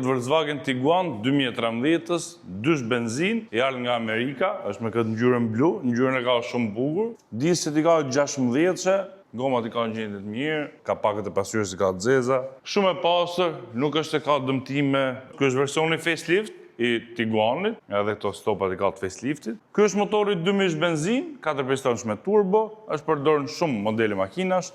Volkswagen Tiguan 2013-ës, dysh benzin, i ardhur nga Amerika, është me këtë ngjyrën blu, ngjyrën e ka shumë bukur. Diesel i ka 16-çe, gomat i ka në gjendje të mirë, kapakët e pasqyrës i ka të zeza, shumë e pastër, nuk është se ka dëmtime. Ky është versioni facelift i Tiguanit, edhe këto stopat i ka të faceliftit. Ky është motori 2000 benzin, 4 pistonësh me turbo, është përdorur në shumë modele makinash.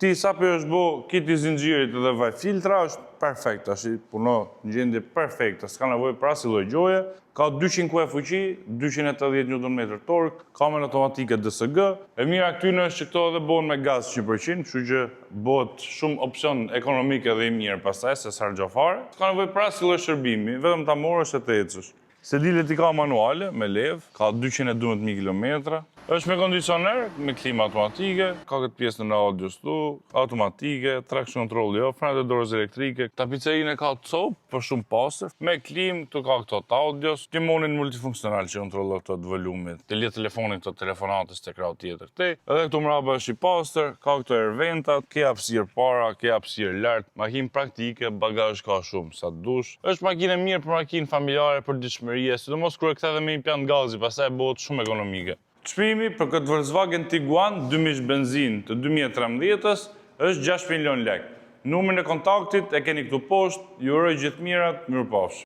Këti sapi është bo kiti zinxhirit dhe vaj filtra, është perfekt, është i puno në gjendje perfekte, s'ka nevojë për asnjë lloj gjoje, ka 200 kW fuqi, 280 Nm tork, kamerë automatike DSG. E mira këty është që këto edhe bëhen me gaz 100%, kështu që bëhet shumë opsion ekonomik edhe i mirë pastaj se s'harxho fare. S'ka nevojë për asnjë lloj shërbimi, vetëm ta morësh e të ecësh. Sedilet i ka manuale, me lev, ka 212.000 km. Është me kondicioner, me klimë automatike, ka këtë pjesën e audios tu, automatike, traction control jo, frenet e dorës elektrike. Tapicerinë ka të copë, për shumë pastër, me klimë, tu ka këto të audios, timonin multifunksional që kontrollon këto të volumit, të lidh telefonin këto telefonatës të krau tjetër këtej. Edhe këtu mbrapa është i pastër, ka këto airventat, ke hapësirë para, ke hapësirë lart, makinë praktike, bagazh ka shumë sa dush. Është makinë e mirë për makinë familjare, për ditëshmërie, sidomos kur e kthe edhe me impiant gazi, pastaj bëhet shumë ekonomike. Çmimi për këtë Volkswagen Tiguan 2000 benzin të 2013-ës është 6 milion lekë. Numrin e kontaktit e keni këtu poshtë, ju uroj gjithë mirat, mirupafshim.